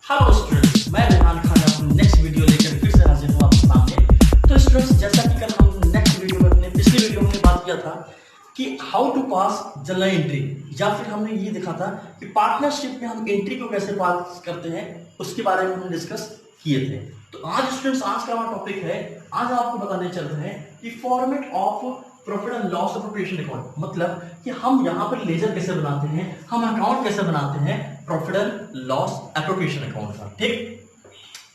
Hello students, मैं रेहान खान अपनी next video लेकर फिर से हाजिर हूँ आपके सामने। तो स्टूडेंट्स, जैसा कि कल हम नेक्स्ट वीडियो में अपने पिछली वीडियो में बात किया था कि how to pass journal entry, या फिर हमने ये देखा था कि पार्टनरशिप में हम एंट्री को कैसे पास करते हैं, उसके बारे में हम डिस्कस किए थे। तो आज स्टूडेंट्स, आज का हमारा टॉपिक है, आज आपको बताने चल रहे हैं कि format of profit and loss appropriation account, मतलब कि हम यहाँ पर लेजर कैसे बनाते हैं, हम अकाउंट कैसे बनाते हैं profit and loss appropriation account का। ठीक,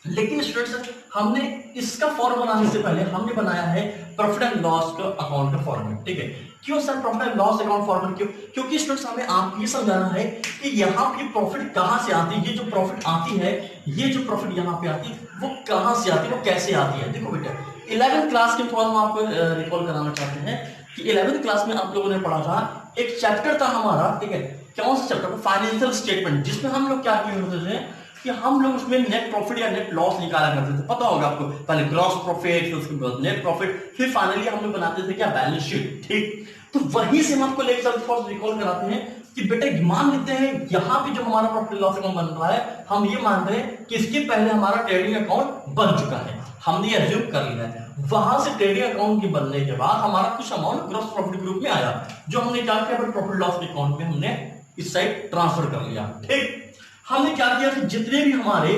लेकिन स्टूडेंट्स, हमने इसका फॉर्म बनाने से पहले हमने बनाया है प्रॉफिट एंड लॉस का अकाउंट का फॉर्मेट। ठीक है, क्यों sir profit and loss account format क्यों? क्योंकि स्टूडेंट्स, हमें आपको ये समझाना है कि यहाँ पे प्रॉफिट कहाँ से आती है, ये जो प्रॉफिट आती है, ये जो प्रॉफिट यहाँ पे आती है वो कहाँ से आती है, वो कैसे आती है। देखो बेटा, 11th क्लास के थोड़ा हम आपको रिकॉल कराना चाहते हैं कि 11th क्लास में आप लोगों ने पढ़ा था, एक चैप्टर था हमारा, ठीक है, कौन सा चैप्टर? फाइनेंशियल स्टेटमेंट, जिसमें हम लोग क्या किए होते थे कि हम लोग उसमें नेट प्रॉफिट या नेट लॉस निकाला करते थे। पता होगा आपको, पहले ग्रॉस प्रॉफिट, फिर उसके बाद नेट प्रॉफिट, फिर फाइनली हम लोग बनाते थे क्या? Balance sheet. ठीक, तो वही से हम आपको लेकर रिकॉल कराते हैं कि बेटा मान लेते हैं यहाँ पे जो हमारा प्रॉफिट लॉस अकाउंट बन रहा है, हम ये मान रहे हैं कि इसके पहले हमारा ट्रेडिंग अकाउंट बन चुका है, हमने ये एज्यूम कर लिया है। वहां से ट्रेडिंग अकाउंट के बनने के बाद हमारा कुछ अमाउंट ग्रॉस प्रॉफिट ग्रुप में आया, जो हमने क्या किया, प्रॉफिट लॉस अकाउंट में हमने इस साइड ट्रांसफर कर लिया। ठीक, हमने क्या किया कि जितने भी हमारे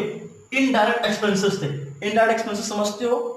इनडायरेक्ट एक्सपेंसेस थे, इनडायरेक्ट एक्सपेंसेस समझते हो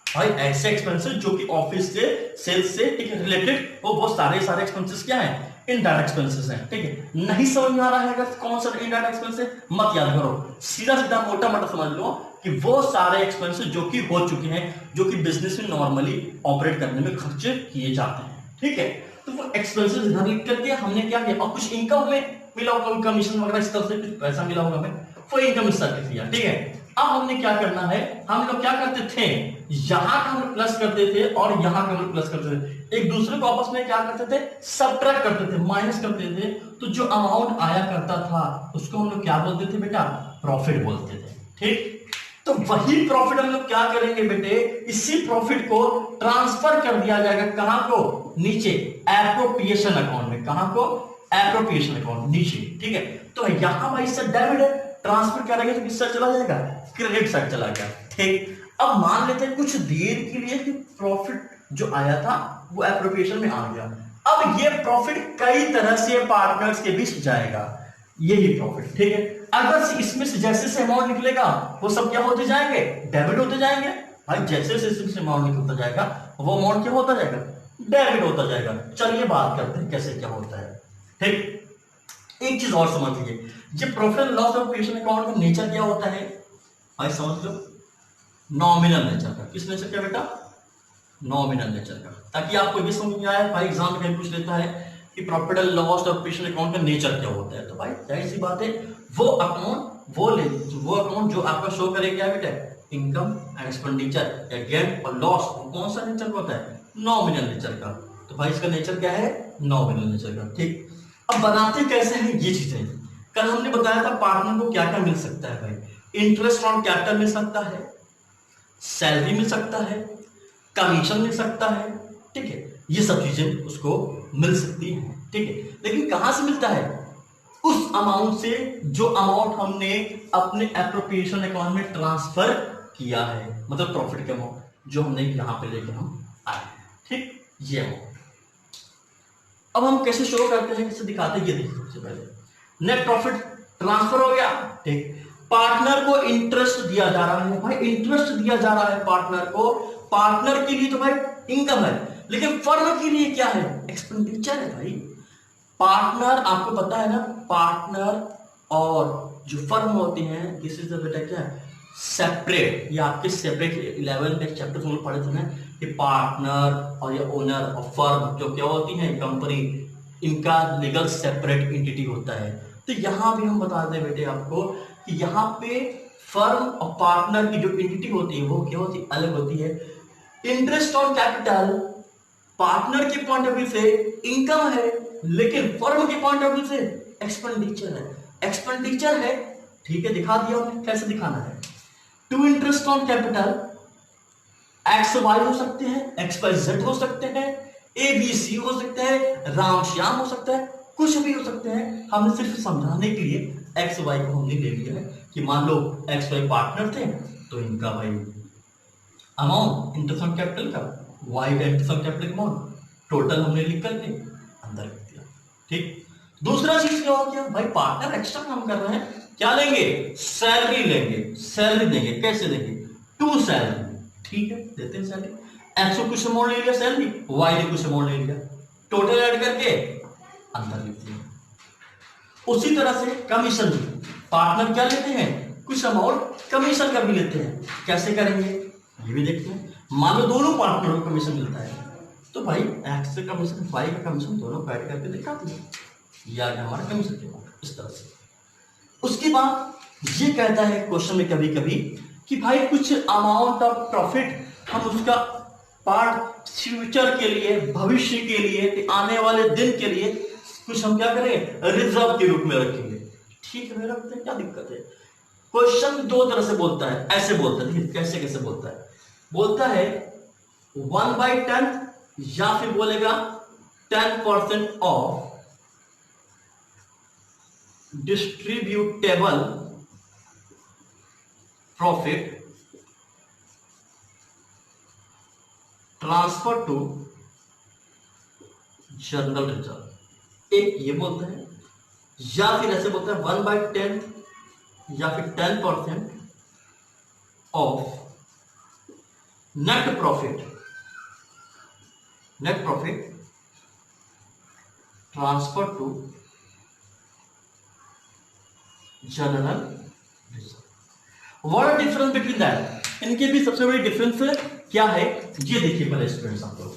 भाई, ऐसे एक्सपेंसेस जो कि ऑफिस से, सेल्स से रिलेटेड, वो सारे एक्सपेंसेस क्या है? इनडायरेक्ट एक्सपेंसेस हैं। ठीक है, नहीं समझ में आ रहा है अगर कौन सा इनडायरेक्ट एक्सपेंस है, मत याद करो, सीधा सीधा मोटा मोटा समझ लो कि वो सारे एक्सपेंसेस जो कि हो चुके हैं, जो कि बिजनेस में नॉर्मली ऑपरेट करने में खर्च किए जाते हैं। ठीक है, तो वो एक्सपेंसेस इधर लिख करके हमने क्या किया, और कुछ इनकम में मिला होगा, कमीशन वगैरह इस तरह से कुछ पैसा मिला होगा हमें, वो इनकम इस तरह किया। ठीक है, अब हमने क्या करना है, हम लोग क्या करते थे, यहां का हम प्लस करते थे और यहां का हम प्लस करते थे, एक दूसरे को आपस में क्या करते थे, सबट्रैक्ट करते थे, माइनस करते थे। तो जो अमाउंट आया करता था उसको हम लोग क्या बोलते थे बेटा? प्रॉफिट बोलते थे। ठीक, तो वही प्रॉफिट हम लोग क्या करेंगे बेटे, इसी प्रॉफिट को ट्रांसफर कर दिया जाएगा कहां को? नीचे एप्रोप्रिएशन अकाउंट में। कहां को? एप्रोप्रिएशन अकाउंट नीचे। ठीक है, तो यहां भाई सर डेबिट है, ट्रांसफर करेंगे तो किस साइड चला जाएगा? क्रेडिट साइड चला गया। ठीक, अब मान लेते हैं कुछ देर के लिए कि प्रॉफिट जो आया था वो एप्रोप्रिएशन में आ गया। अब ये प्रॉफिट कई तरह से पार्टनर्स के बीच जाएगा, यही प्रॉफिट। ठीक है, अगर इसमें से जैसे से अमाउंट निकलेगा वो सब क्या होते जाएंगे? डेबिट होते जाएंगे। भाई जैसे जैसे अमाउंट निकलता जाएगा वो अमाउंट क्या होता जाएगा? डेबिट होता जाएगा। चलिए बात करते हैं कैसे क्या होता है। ठीक, एक चीज और समझ लीजिए, जब profit and loss operation account का नेचर क्या होता है भाई, समझ लो, नॉमिनल नेचर का। किस नेचर का बेटा? नॉमिनल नेचर का, ताकि आपको ये समझ में आए। भाई एग्जाम में पूछ लेता है कि profit and loss operation account का नेचर क्या होता है, तो भाई जाहिर सी बात है, वो अकाउंट जो आपका शो करेगा बेटा, इनकम एंड एक्सपेंडिचर या गेन और लॉस, वो कौन सा नेचर का होता है? नॉमिनल नेचर का। तो भाई इसका नेचर क्या है? नॉमिनल नेचर का। ठीक, अब बनाते कैसे हैं ये चीजें? कल हमने बताया था पार्टनर को क्या क्या मिल सकता है भाई, इंटरेस्ट ऑन कैपिटल मिल सकता है, सैलरी मिल सकता है, कमीशन मिल सकता है। ठीक है, ये सब चीजें उसको मिल सकती हैं। ठीक है, लेकिन कहां से मिलता है? उस अमाउंट से जो अमाउंट हमने अपने एप्रोप्रिएशन अकाउंट में ट्रांसफर किया है, मतलब प्रॉफिट का अमाउंट जो हमने यहां पे लेके हम आए। ठीक, ये अमाउंट अब हम कैसे शो करते हैं, कैसे दिखाते हैं, ये देखिए। सबसे पहले नेट प्रॉफिट ट्रांसफर हो गया। ठीक, पार्टनर को इंटरेस्ट दिया जा रहा है, भाई इंटरेस्ट दिया जा रहा है पार्टनर को। पार्टनर के लिए तो भाई इनकम है, लेकिन फर्म के लिए क्या है? एक्सपेंडिचर है भाई। पार्टनर आपको पता है ना, पार्टनर और जो फर्म होती हैं, दिस इज द बेटा क्या है? सेपरेट। ये आपके सेपरेट 11th के चैप्टर में पढ़े थे ना कि पार्टनर और या ओनर और फर्म जो क्या होती है, कंपनी, इनका लीगल सेपरेट एंटिटी होता है। तो यहां भी हम बता दें बेटे आपको कि यहाँ पे फर्म और पार्टनर की जो एंटिटी होती है वो क्या होती है? अलग होती है। इंटरेस्ट ऑन कैपिटल पार्टनर के पॉइंट ऑफ व्यू से इनकम है, लेकिन फर्म के पॉइंट ऑफ व्यू से एक्सपेंडिचर है। एक्सपेंडिचर है, ठीक है, दिखा दिया हमने कैसे दिखाना है। To interest on capital X Y हो सकते हैं, एक्स वाई जेड हो सकते हैं, ए बी सी हो सकते हैं, राम श्याम हो सकता है, कुछ भी हो सकते हैं। हमने सिर्फ समझाने के लिए एक्स वाई को हमने ले लिया है कि मान लो एक्स वाई पार्टनर थे, तो इनका भाई अमाउंट इंटरेस्ट ऑन कैपिटल का, वाई का interest on capital amount total हमने लिख करके अंदर रख दिया। ठीक, दूसरा चीज क्या हो गया भाई, पार्टनर एक्स्ट्रा काम कर रहे हैं, क्या लेंगे, सैलरी लेंगे, सैलरी देंगे, कैसे देंगे, टू सैलरी, ठीक है देते हैं सैलरी। एक्स को कुछ अमाउंट ले लिया सैलरी, वाई ने कुछ अमाउंट ले लिया, टोटल ऐड करके अंदर लिख दिया। उसी तरह से कमीशन, पार्टनर क्या लेते हैं, कुछ अमाउंट कमीशन का भी लेते हैं, कैसे करेंगे ये भी देखते हैं। मान लो दोनों पार्टनरों को कमीशन मिलता है, तो भाई एक्स से कमीशन, वाई का कमीशन दोनों को ऐड करके दिखाते हैं, ये आ गया हमारा कमीशन के अमाउंट, इस तरह से। उसके बाद ये कहता है क्वेश्चन में कभी कभी कि भाई कुछ अमाउंट ऑफ प्रॉफिट हम उसका पार्ट फ्यूचर के लिए, भविष्य के लिए, आने वाले दिन के लिए कुछ हम क्या करें, रिजर्व के रूप में रखेंगे। ठीक है, रखते हैं, क्या दिक्कत है। क्वेश्चन दो तरह से बोलता है, ऐसे बोलता है, देखिए कैसे कैसे बोलता है, बोलता है 1/10 या फिर बोलेगा 10% of distributable profit transfer to general reserve. एक ये बोलता है, या फिर ऐसे बोलता है 1/10 या फिर 10% of net profit transfer to general reserve. What difference between that, इनके भी सबसे बड़ी डिफरेंस क्या है ये देखिए पहले स्टूडेंट्स आप लोग।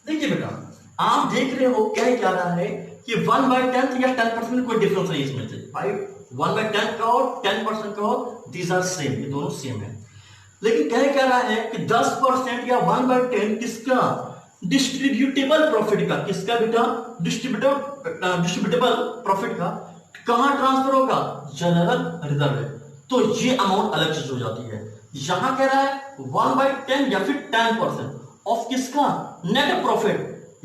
देखिए बेटा, आप देख रहे हो क्या रहा है कि 1/10 या 10% कोई डिफरेंस नहीं इसमें से भाई, 1/10 का और 10% का हो, दीज आर सेम, ये दोनों सेम है। लेकिन क्या रहा है कि 10% या 1/10 किसका, डिस्ट्रीब्यूटेबल प्रॉफिट का, किसका बेटा, डिस्ट्रीब्यूटेबल प्रॉफिट का, कहां ट्रांसफर होगा, जनरल रिजर्व है। तो ये अमाउंट अलग चीज हो जाती है। यहां कह रहा है 1/10 या फिर 10% ऑफ किसका, नेट प्रॉफिट,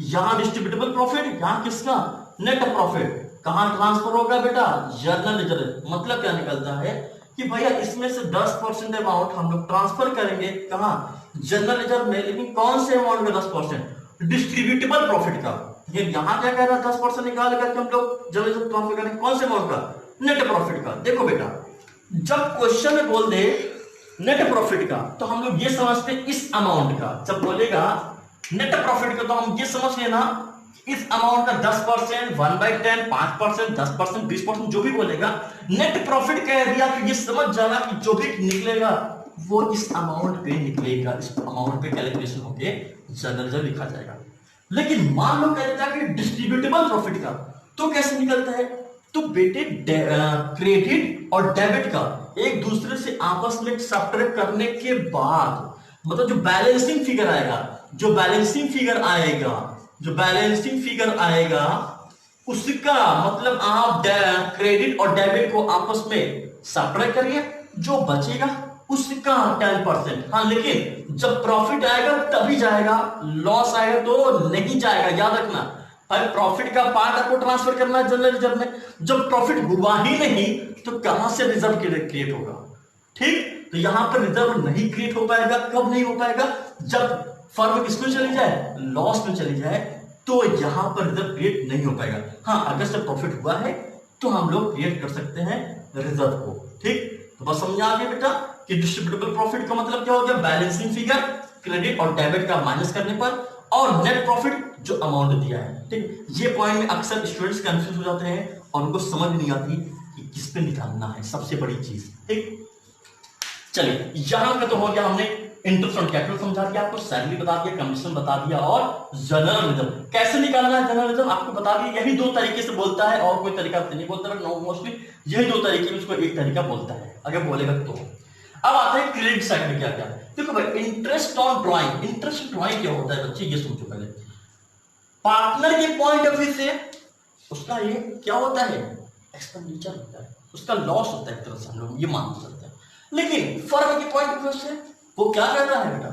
यहां डिस्ट्रीब्यूटेबल प्रॉफिट, यहां किसका, नेट प्रॉफिट, कहां ट्रांसफर होगा बेटा, जनरल रिजर्व। मतलब क्या निकलता है कि भैया इसमें से 10% अमाउंट हम लोग ट्रांसफर करेंगे कहां, जनरल रिजर्व में, लेकिन कौन से अमाउंट का 10%, डिस्ट्रीब्यूटेबल प्रॉफिट का। ये यहां क्या कह रहा है, 10% निकाल करके हम लोग जनरल रिजर्व ट्रांसफर करेंगे, कौन से अमाउंट का, नेट प्रॉफिट का। देखो बेटा, जब क्वेश्चन में बोल दे नेट प्रॉफिट का, तो हम लोग ये समझते हैं इस अमाउंट का। जब बोलेगा नेट प्रॉफिट का, तो हम ये समझ लेना इस अमाउंट का 10%, 1/10, 5%, 10%, 20%, जो भी बोलेगा, नेट प्रॉफिट कह दिया तो ये समझ जाना कि जो भी निकलेगा वो इस अमाउंट पे निकलेगा, इस अमाउंट पे कैलकुलेशन होके जनरल रिजर्व लिखा जाएगा। लेकिन मान लो कहता है कि डिस्ट्रीब्यूटेबल प्रॉफिट का, तो कैसे निकलता है, तो बेटे क्रेडिट और डेबिट का एक दूसरे से आपस में सब्ट्रैक्ट करने के बाद, मतलब जो बैलेंसिंग फिगर आएगा, उसका मतलब आप क्रेडिट और डेबिट को आपस में सब्ट्रैक्ट करिए, जो बचेगा उसका 10%। हाँ, लेकिन जब प्रॉफिट आएगा तभी जाएगा, लॉस आएगा तो नहीं जाएगा, याद रखना। भाई प्रॉफिट का पार्ट आपको ट्रांसफर करना है जनरल रिजर्व में, जब प्रॉफिट हुआ ही नहीं तो कहां से रिजर्व क्रिएट होगा। ठीक, तो यहां पर रिजर्व नहीं क्रिएट हो पाएगा। कब नहीं हो पाएगा, जब फर्म किसमें चली जाए, लॉस में चली जाए, तो यहां पर रिजर्व क्रिएट नहीं हो पाएगा। हाँ, अगर से प्रॉफिट हुआ है तो हम लोग क्रिएट कर सकते हैं रिजर्व को। ठीक, तो बस समझ आ गया बेटा कि डिस्ट्रीब्यूटेबल प्रॉफिट का मतलब क्या हो गया, बैलेंसिंग फिगर क्रेडिट और डेबिट का माइनस करने पर, और नेट प्रॉफिट जो अमाउंट दिया है। ठीक, ये पॉइंट में अक्सर स्टूडेंट्स कंफ्यूज हो जाते हैं और उनको समझ नहीं आती कि किस पे निकालना है, सबसे बड़ी चीज। ठीक, चलिए यहां पे तो हो गया, हमने इंटरेस्ट ऑन कैपिटल समझा दिया आपको, सैलरी बता दिया, कमीशन बता दिया, और जनरल रिजर्व कैसे निकालना है, जनरल रिजर्व आपको बता दिया। यही दो तरीके से बोलता है, और कोई तरीका नहीं बोलता, मोस्टली यही दो तरीके में उसको एक तरीका बोलता है, अगर बोलेगा तो। अब आता है क्रेडिट साइड में क्या क्या है। देखो भाई, interest on drawing, interest drawing क्या होता है बच्चे, ये समझो पहले। पार्टनर के पॉइंट ऑफ व्यू से उसका ये क्या होता है, एक्सपेंडिचर होता है, उसका लॉस होता है, एक तरह से हम लोग ये मान सकते हैं। लेकिन फर्म के पॉइंट ऑफ व्यू से वो क्या कर रहा है बेटा,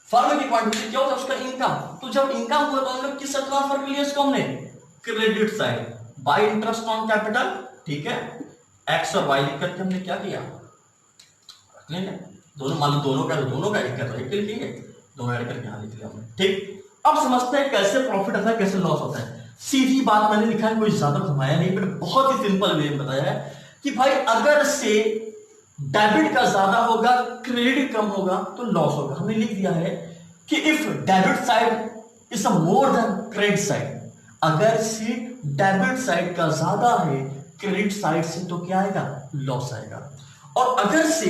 फर्म के पॉइंट ऑफ व्यू से क्या होता है, उसका इनकम। तो जब इनकम हुआ तो हम लोग किस ट्रांसफर के लिए इसको हमने credit side, bye interest on capital, ठीक है, एक्स और वाई लिख करके हमने क्या किया, दोनों मान लो दोनों का एक कर रहे हैं, दोनों ऐड करके यहां लिख लिया हमने, ठीक। अब समझते हैं कैसे प्रॉफिट होता है, कैसे लॉस होता है। सीधी बात मैंने लिखा है, कोई ज्यादा घुमाया नहीं, बट बहुत ही सिंपल वे में बताया है कि भाई अगर से डेबिट का ज्यादा होगा, क्रेडिट कम होगा तो लॉस होगा। हमने लिख दिया है कि if debit side is more than credit side, अगर से डेबिट साइड का ज्यादा है क्रेडिट साइड से तो क्या आएगा, लॉस आएगा। और अगर से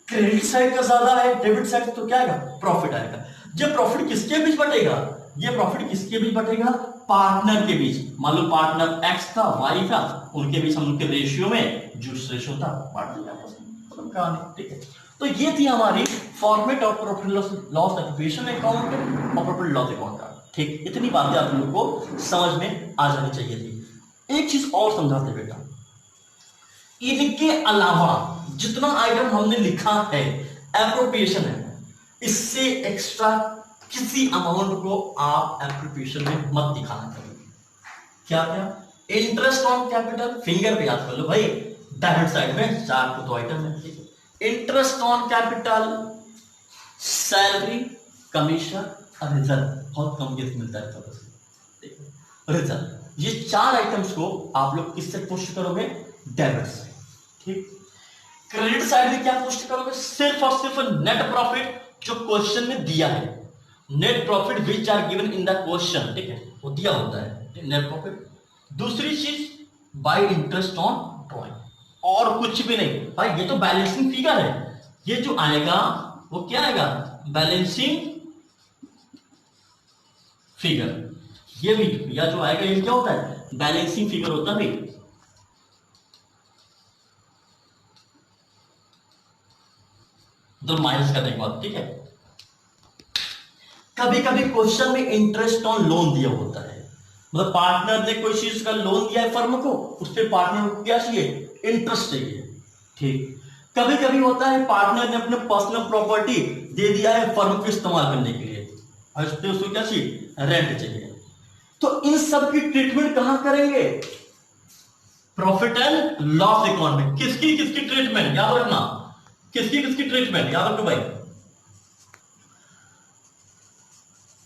क्रेडिट साइड का ज्यादा है डेबिट साइड से तो क्या आएगा, प्रॉफिट आएगा। ये प्रॉफिट किसके बीच बटेगा, ये प्रॉफिट किसके बीच बटेगा, पार्टनर के बीच। मान लो पार्टनर एक्स था, वाई था, उनके बीच हम उनके रेशियो में जो रेशियो था बांट दिया आपस में, खत्म कहानी, ठीक है। तो ये थी हमारी format of profit loss activation account और प्रॉफिट लॉस अकाउंट का, ठीक। इतनी बातें आप लोगों को समझ में आ जानी चाहिए थी। एक चीज और समझाते बेटा, इनके अलावा जितना आइटम हमने लिखा है एप्रोप्रिएशन है, इससे एक्स्ट्रा किसी अमाउंट को आप एप्रोप्रिएशन में मत दिखाना चाहिए। क्या क्या, इंटरेस्ट ऑन कैपिटल, फिंगर पे याद कर लो भाई, डेबिट साइड में 4 को तो आइटम है, ठीक है। Interest on capital, salary, commission और रिजर्व, बहुत कम केस मिलता है तो रिजर्व, ये 4 आइटम्स को आप लोग किससे पुष्ट करोगे, डेबिट साइड, ठीक। क्रेडिट साइड में क्या पुष्ट करोगे, सिर्फ और सिर्फ नेट प्रॉफिट जो क्वेश्चन में दिया है, net profit which are given in the question, ठीक है, वो दिया होता है नेट प्रॉफिट। दूसरी चीज बाय इंटरेस्ट ऑन ड्रॉइंग, और कुछ भी नहीं भाई, ये तो बैलेंसिंग फिगर है, ये जो आएगा वो क्या आएगा, बैलेंसिंग फिगर। ये भी या जो आएगा ये क्या होता है, बैलेंसिंग फिगर होता है भाई। तो माइनस करने के बाद, ठीक है। कभी कभी क्वेश्चन में इंटरेस्ट ऑन लोन दिया होता है, मतलब पार्टनर ने कोई चीज का लोन दिया है फर्म को, उस पर पार्टनर को क्या चाहिए, इंटरेस्ट चाहिए, ठीक। कभी कभी होता है पार्टनर ने अपने पर्सनल प्रॉपर्टी दे दिया है फर्म को इस्तेमाल करने के लिए, और उसको क्या चाहिए, रेंट चाहिए। तो इन सब की ट्रीटमेंट कहां करेंगे, प्रॉफिट एंड लॉस अकाउंट में। किसकी किसकी ट्रीटमेंट याद रखना, किसकी किसकी ट्रीटमेंट याद रखो भाई,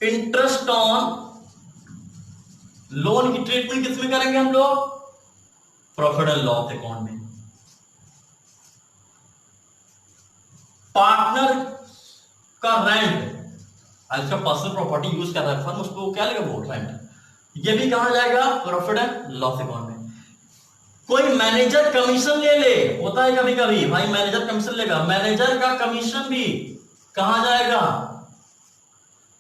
इंटरेस्ट ऑन लोन की ट्रीटमेंट किसमें करेंगे हम लोग, प्रॉफिट एंड लॉस अकाउंट में। पार्टनर का रेंट, इसका पर्सनल प्रॉपर्टी यूज कर रहा है फर्म, उसको क्या लगेगा, वो रेंट, ये भी कहां जाएगा, प्रॉफिट एंड लॉस अकाउंट में। कोई मैनेजर कमीशन ले ले, होता है कभी कभी भाई, मैनेजर कमीशन लेगा, मैनेजर का कमीशन भी कहां जाएगा,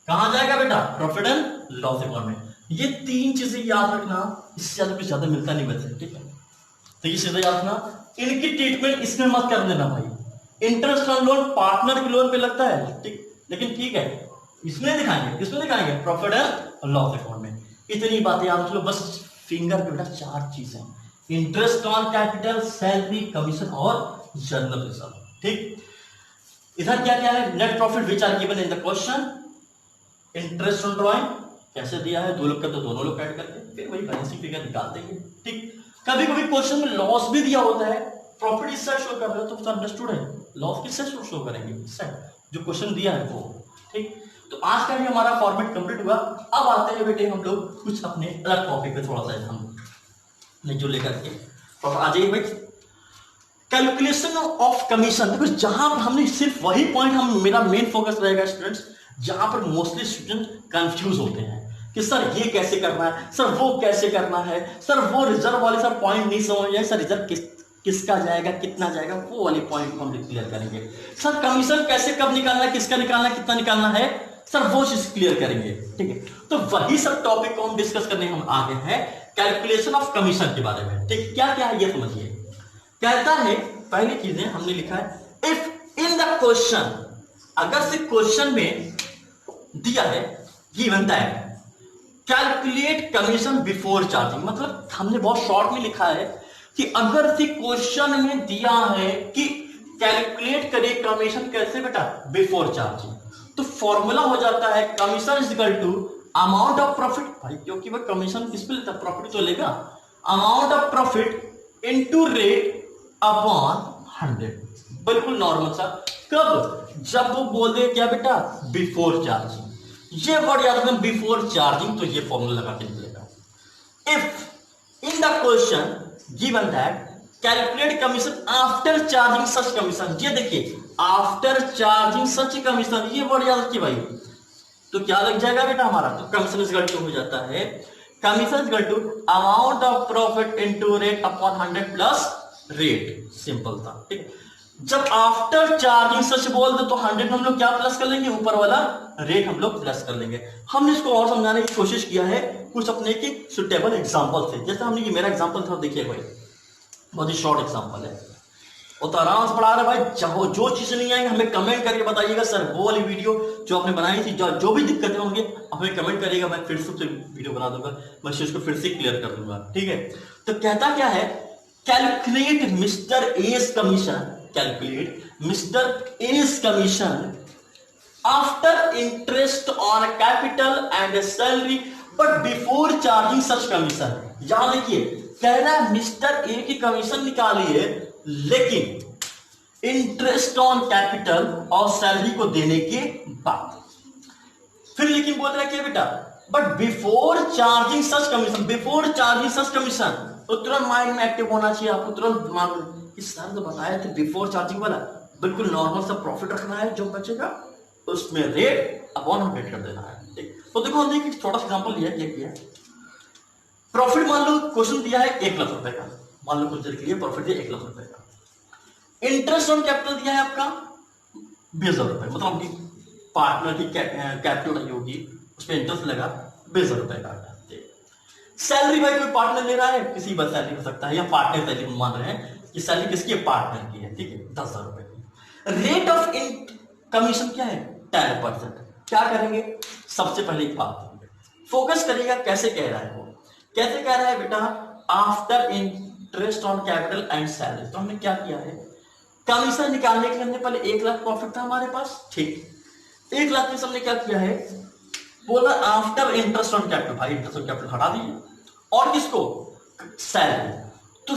कहां जाएगा बेटा, प्रॉफिट एंड लॉस अकाउंट में। ये 3 चीजें याद रखना, इससे ज्यादा कुछ ज्यादा मिलता नहीं वैसे, ठीक है। तो ये चीजें याद रखना, इनकी ट्रीटमेंट इसमें मत कर देना भाई। इंटरेस्ट ऑन लोन पार्टनर के लोन पे लगता है, ठीक, लेकिन ठीक है, इसमें दिखाएंगे, किसमें दिखाएंगे, प्रॉफिट एंड लॉस अकाउंट में। इतनी बातें याद रख लो बस, फिंगर पे बेटा 4 चीजें, interest on capital, salary, commission और जनरल रिजर्व, ठीक। इधर क्या क्या है, net profit which are given in the question, interest on drawing कैसे दिया है, 2 लोग का तो दोनों लोग ऐड करके फिर वही बैलेंसिंग फिगर निकाल देंगे, ठीक। कभी कभी क्वेश्चन में लॉस भी दिया होता है, प्रॉफिट इस साइड शो कर रहे हो तो अंडरस्टूड है, लॉस किस साइड शो करेंगे, इस साइड जो क्वेश्चन दिया है वो, ठीक। तो आज का भी हमारा फॉर्मेट कंप्लीट हुआ। अब आते हैं बेटे हम लोग कुछ अपने अलग टॉपिक पे थोड़ा सा हम जो लेकर के, तो आ जाइए भाई, कैलकुलेशन ऑफ कमीशन। देखो जहां पर हमने सिर्फ वही पॉइंट, हम मेरा मेन फोकस रहेगा स्टूडेंट्स, जहां पर मोस्टली स्टूडेंट कंफ्यूज होते हैं कि सर ये कैसे करना है, सर वो कैसे करना है, सर वो रिजर्व वाले सर पॉइंट नहीं समझ आए, सर रिजर्व किसका जाएगा, कितना जाएगा, वो वाले पॉइंट को हम क्लियर करेंगे। सर कमीशन कैसे कब निकालना है, किसका निकालना है, कितना निकालना है, सर वो चीज क्लियर करेंगे, ठीक है। तो वही सब टॉपिक को हम डिस्कस करने हम आगे हैं, कैलकुलेशन ऑफ कमीशन के बारे में, ठीक। क्या क्या है ये समझिए। कहता है पहली चीजें हमने लिखा है, इफ इन द क्वेश्चन, अगर से क्वेश्चन में दिया है given that calculate commission before charging, मतलब हमने बहुत शॉर्ट में लिखा है कि अगर से क्वेश्चन में दिया है कि कैलकुलेट करिए कमीशन कैसे बेटा, बिफोर चार्जिंग, तो फॉर्मूला हो जाता है commission is equal to amount of profit, भाई क्योंकि वह कमीशन किस पे लेता है, प्रॉफिट तो लेगा, amount of profit into rate upon 100, बिल्कुल नॉर्मल सा। कब? जब वो बोल दे क्या बेटा, बिफोर चार्जिंग। ये वर्ड याद रखना, बिफोर चार्जिंग, तो ये फॉर्मूला लगा के निकलेगा। If in the question given that calculate commission after charging such commission, ये देखिए आफ्टर चार्जिंग सच कमीशन, ये वर्ड याद रखिए भाई। तो क्या लग जाएगा बेटा हमारा, तो कमीशन इज इक्वल टू हो जाता है, commission is equal to amount of profit into rate upon 100 plus rate. Simple था, ठीक। जब आफ्टर चार्जिंग सच बोल दे तो 100 हम लोग क्या प्लस कर लेंगे, ऊपर वाला रेट हम लोग प्लस कर लेंगे। हमने इसको और समझाने की कोशिश किया है कुछ अपने की सुटेबल एग्जांपल से। जैसे हमने, ये मेरा एग्जांपल था, देखिए भाई बहुत ही शॉर्ट एग्जांपल है, वो तो आराम से पढ़ा रहे भाई। जो चीज नहीं आएंगे हमें कमेंट करके बताइएगा, सर वो वाली वीडियो जो आपने बनाई थी, जो भी दिक्कतें होंगी हमें कमेंट करिएगा, मैं फिर से वीडियो बना दूंगा, मैं उसको फिर से क्लियर कर दूंगा, ठीक है। तो कहता क्या है, calculate mister S commission, calculate mister S commission after interest on capital and salary but before charging such commission. यहां देखिए कह रहा है मिस्टर ए की कमीशन निकालिए, लेकिन इंटरेस्ट ऑन कैपिटल और सैलरी को देने के बाद। फिर लेकिन बोल रहा है क्या बेटा, but before charging such commission, before charging such commission, तो तुरंत माइंड में एक्टिव होना चाहिए आपको, तुरंत दिमाग में, इस सर तो बताया था बिफोर चार्जिंग वाला, बिल्कुल नॉर्मल सा प्रॉफिट रखना है, जो बचेगा उसमें रेट अपॉन 100 कर देना है, ठीक। तो देखो हमने एक छोटा सा एग्जांपल लिया, क्या किया, प्रॉफिट मान लो क्वेश्चन दिया है 1 लाख रुपए का, मान लो कुछ देर के लिए प्रॉफिट दिया 1 लाख रुपए का, इंटरेस्ट ऑन कैपिटल दिया है आपका 20,000 रुपए, मतलब आपकी पार्टनर की कैपिटल रही होगी, उस पर इंटरेस्ट लगा 20,000 रुपए का। सैलरी भाई कोई पार्टनर ले रहा है, किसी बस सैलरी हो सकता है, या पार्टनर सैलरी मान रहे हैं कि सैलरी किसकी है, पार्टनर की है, ठीक है, 10,000 रुपए की। रेट ऑफ कमीशन क्या है, 10%। क्या करेंगे, सबसे पहले एक बात फोकस करिएगा, कैसे कह रहा है वो, कैसे कह रहा है बेटा, after interest on capital and salary. तो हमने क्या किया है, कमीशन निकालने के लिए हमने पहले 1 लाख प्रॉफिट था हमारे पास, ठीक, 1 लाख में हमने क्या किया है, बोला आफ्टर इंटरेस्ट ऑन कैपिटल, भाई इंटरेस्ट ऑन कैपिटल हटा दीजिए, और किसको, सैलरी। तो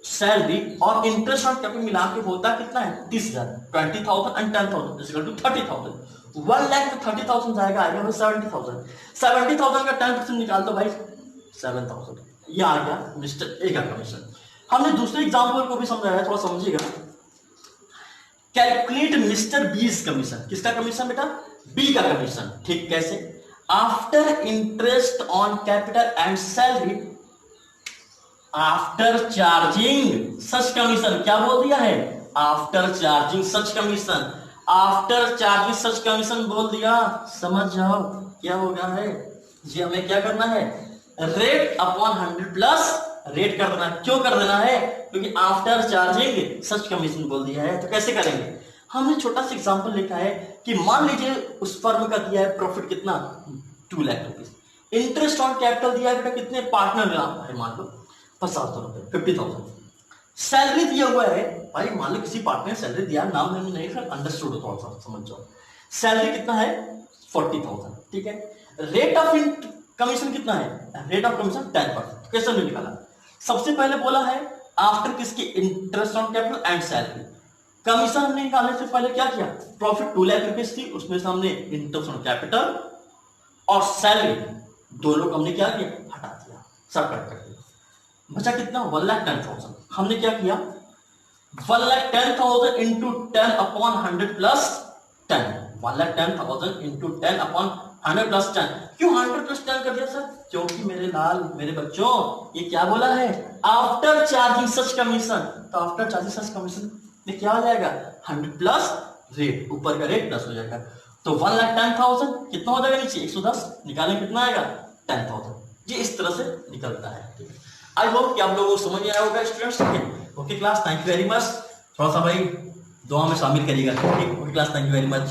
सैलरी और इंटरेस्ट ऑन कैपिटल मिला के होता कितना है, 30,000, 20,000 and 10,000 is equal to 30,000। 1 lakh में 30,000 जाएगा, आएगा 70,000, 70,000 का 10% निकाल दो भाई, 7,000, ये आ गया मिस्टर ए का कमीशन। हमने दूसरे एग्जाम्पल को भी समझाया, थोड़ा समझिएगा। कैलकुलेट मिस्टर बी कमीशन, किसका कमीशन बेटा, बी का कमीशन, ठीक, कैसे, after interest on capital and salary after charging such commission. क्या बोल दिया है, आफ्टर चार्जिंग सच कमीशन, आफ्टर चार्जिंग सच कमीशन बोल दिया, समझ जाओ क्या हो गया है जी। हमें क्या करना है, रेट अपॉन 100 प्लस रेट कर देना। क्यों कर देना है, क्योंकि आफ्टर चार्जिंग सच कमीशन बोल दिया है। तो कैसे करेंगे, हमने छोटा सा एग्जांपल लिखा है कि मान लीजिए उस फर्म का दिया है प्रॉफिट कितना, 2 lakh rupees, interest on capital दिया है बेटा कितने, पार्टनर है मान लो 50,000 रुपए, 50,000, सैलरी दिया हुआ है भाई, मान लो किसी पार्टनर ने सैलरी दिया, नाम हमने नहीं फिर अंडरस्टूड हो, थोड़ा सा समझ जाओ, सैलरी कितना है 40,000, ठीक है। रेट ऑफ कमीशन कितना है, रेट ऑफ कमीशन 10%। कैसे हमने निकाला, सबसे पहले बोला है आफ्टर किसकी, interest on capital and salary. Commission हमने निकालने से पहले क्या किया, प्रॉफिट 2 लाख रुपीज थी, उसमें से हमने इंटरेस्ट ऑन कैपिटल और सैलरी दोनों को हमने क्या किया, हटा दिया, सब कट कर दिया, बचा कितना, 1,10,000। हमने क्या किया, 1,10,000 into 10 upon 100 plus 10, 1,10,000 into 10 upon 100 plus 10। क्यों 100 प्लस 10 कर दिया सर, क्योंकि मेरे लाल मेरे बच्चों ये क्या बोला है, आफ्टर चार्जिंग सच कमीशन। तो आफ्टर चार्जिंग सच कमीशन में क्या आ जाएगा, 100 प्लस रेट, ऊपर का रेट 10 हो जाएगा। तो 1,10,000 कितना हो जाएगा, नीचे 110 निकालें, कितना आएगा 10,000। ये इस तरह से निकलता है, ठीक है। आई होप कि आप लोगों को समझ में आया होगा students, okay class, thank you very much. थोड़ा सा भाई दुआ में शामिल करिएगा, ठीक, okay class, thank you very much.